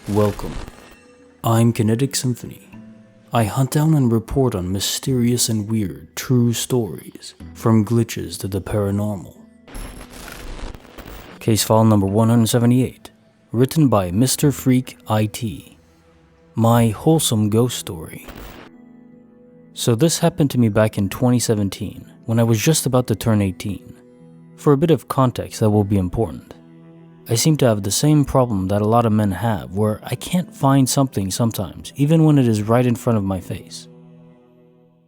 Welcome. I'm Kinetic Symphony. I hunt down and report on mysterious and weird true stories, from glitches to the paranormal. Case file number 178, written by MrFreakIT. My wholesome ghost story. So this happened to me back in 2017, when I was just about to turn 18. For a bit of context that will be important. I seem to have the same problem that a lot of men have, where I can't find something sometimes, even when it is right in front of my face.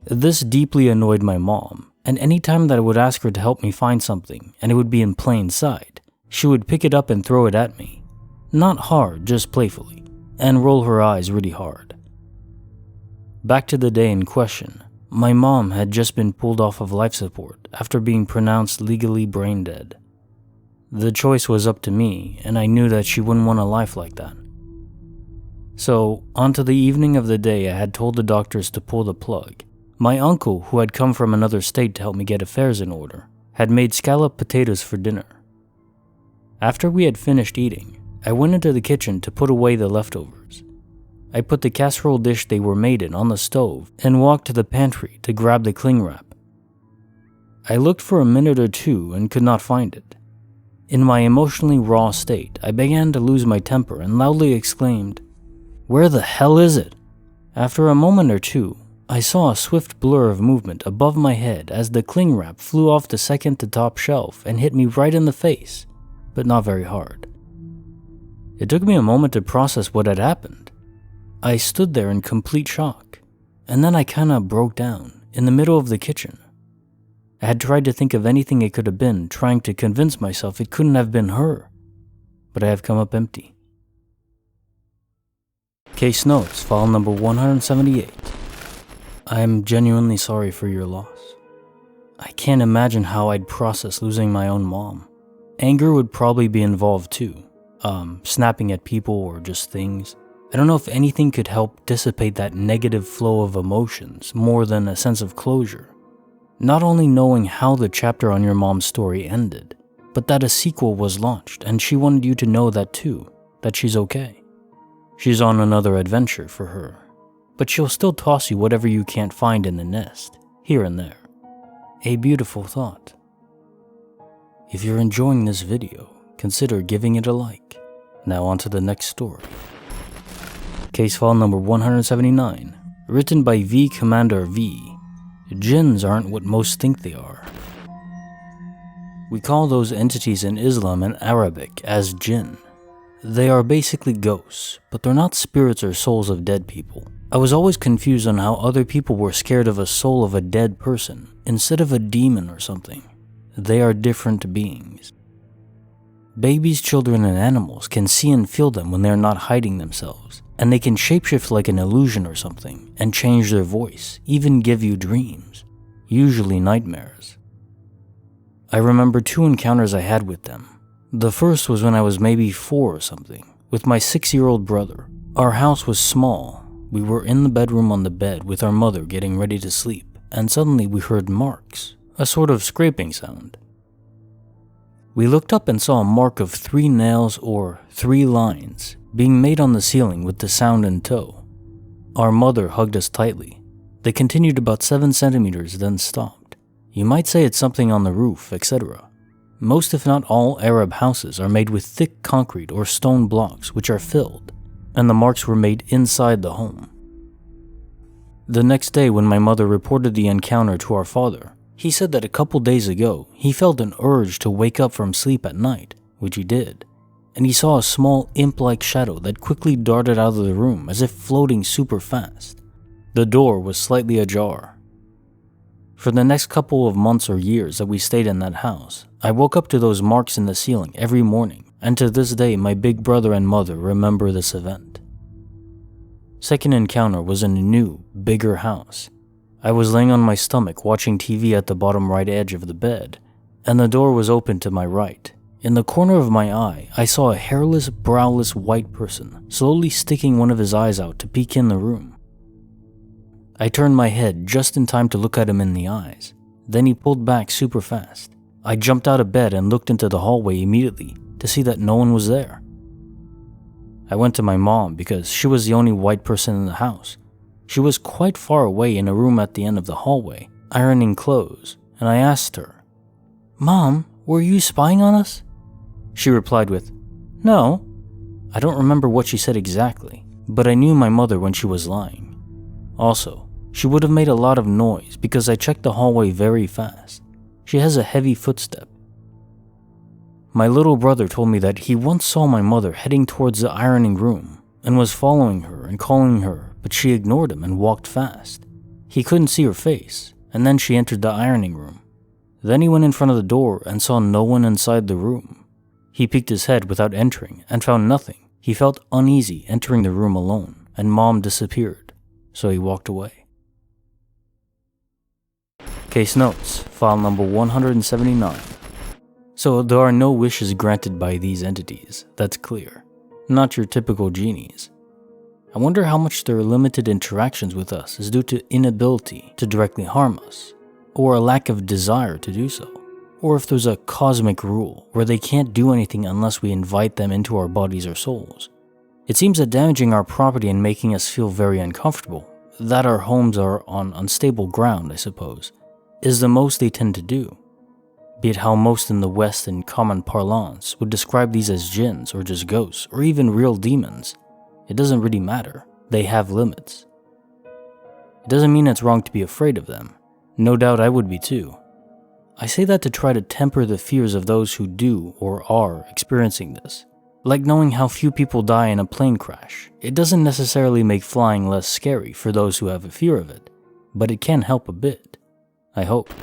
This deeply annoyed my mom, and any time that I would ask her to help me find something, and it would be in plain sight, she would pick it up and throw it at me. Not hard, just playfully, and roll her eyes really hard. Back to the day in question, my mom had just been pulled off of life support after being pronounced legally brain dead. The choice was up to me, and I knew that she wouldn't want a life like that. So, onto the evening of the day I had told the doctors to pull the plug, my uncle, who had come from another state to help me get affairs in order, had made scalloped potatoes for dinner. After we had finished eating, I went into the kitchen to put away the leftovers. I put the casserole dish they were made in on the stove and walked to the pantry to grab the cling wrap. I looked for a minute or two and could not find it. In my emotionally raw state, I began to lose my temper and loudly exclaimed, "Where the hell is it?" After a moment or two, I saw a swift blur of movement above my head as the cling wrap flew off the second to top shelf and hit me right in the face, but not very hard. It took me a moment to process what had happened. I stood there in complete shock, and then I kinda broke down in the middle of the kitchen. I had tried to think of anything it could have been, trying to convince myself it couldn't have been her, but I have come up empty. Case notes, file number 178. I am genuinely sorry for your loss. I can't imagine how I'd process losing my own mom. Anger would probably be involved too, snapping at people or just things. I don't know if anything could help dissipate that negative flow of emotions more than a sense of closure. Not only knowing how the chapter on your mom's story ended, but that a sequel was launched and she wanted you to know that too, that she's okay. She's on another adventure for her, but she'll still toss you whatever you can't find in the nest, here and there. A beautiful thought. If you're enjoying this video, consider giving it a like. Now on to the next story. Case file number 179, written by VcommandarV. Jinns aren't what most think they are. We call those entities in Islam and Arabic as jinn. They are basically ghosts, but they're not spirits or souls of dead people. I was always confused on how other people were scared of a soul of a dead person instead of a demon or something. They are different beings. Babies, children, and animals can see and feel them when they are not hiding themselves, and they can shapeshift like an illusion or something and change their voice, even give you dreams, usually nightmares. I remember 2 encounters I had with them. The first was when I was maybe 4 or something, with my 6-year-old brother. Our house was small. We were in the bedroom on the bed with our mother getting ready to sleep, and suddenly we heard marks, a sort of scraping sound. We looked up and saw a mark of 3 nails or 3 lines being made on the ceiling with the sound in tow. Our mother hugged us tightly. They continued about 7 centimeters, then stopped. You might say it's something on the roof, etc. Most if not all Arab houses are made with thick concrete or stone blocks which are filled, and the marks were made inside the home. The next day when my mother reported the encounter to our father, he said that a couple days ago, he felt an urge to wake up from sleep at night, which he did, and he saw a small imp-like shadow that quickly darted out of the room as if floating super fast. The door was slightly ajar. For the next couple of months or years that we stayed in that house, I woke up to those marks in the ceiling every morning, and to this day my big brother and mother remember this event. Second encounter was in a new, bigger house. I was laying on my stomach watching TV at the bottom right edge of the bed, and the door was open to my right. In the corner of my eye, I saw a hairless, browless white person slowly sticking one of his eyes out to peek in the room. I turned my head just in time to look at him in the eyes. Then he pulled back super fast. I jumped out of bed and looked into the hallway immediately to see that no one was there. I went to my mom because she was the only white person in the house. She was quite far away in a room at the end of the hallway, ironing clothes, and I asked her, "Mom, were you spying on us?" She replied with, "No." I don't remember what she said exactly, but I knew my mother when she was lying. Also, she would have made a lot of noise because I checked the hallway very fast. She has a heavy footstep. My little brother told me that he once saw my mother heading towards the ironing room and was following her and calling her, but she ignored him and walked fast. He couldn't see her face, and then she entered the ironing room. Then he went in front of the door and saw no one inside the room. He peeked his head without entering and found nothing. He felt uneasy entering the room alone, and Mom disappeared, so he walked away. Case notes, file number 179. So there are no wishes granted by these entities, that's clear. Not your typical genies. I wonder how much their limited interactions with us is due to inability to directly harm us, or a lack of desire to do so, or if there's a cosmic rule where they can't do anything unless we invite them into our bodies or souls. It seems that damaging our property and making us feel very uncomfortable, that our homes are on unstable ground, I suppose, is the most they tend to do. Be it how most in the West in common parlance would describe these as jinns or just ghosts or even real demons, it doesn't really matter. They have limits. It doesn't mean it's wrong to be afraid of them. No doubt I would be too. I say that to try to temper the fears of those who do or are experiencing this. Like knowing how few people die in a plane crash. It doesn't necessarily make flying less scary for those who have a fear of it, but it can help a bit. I hope.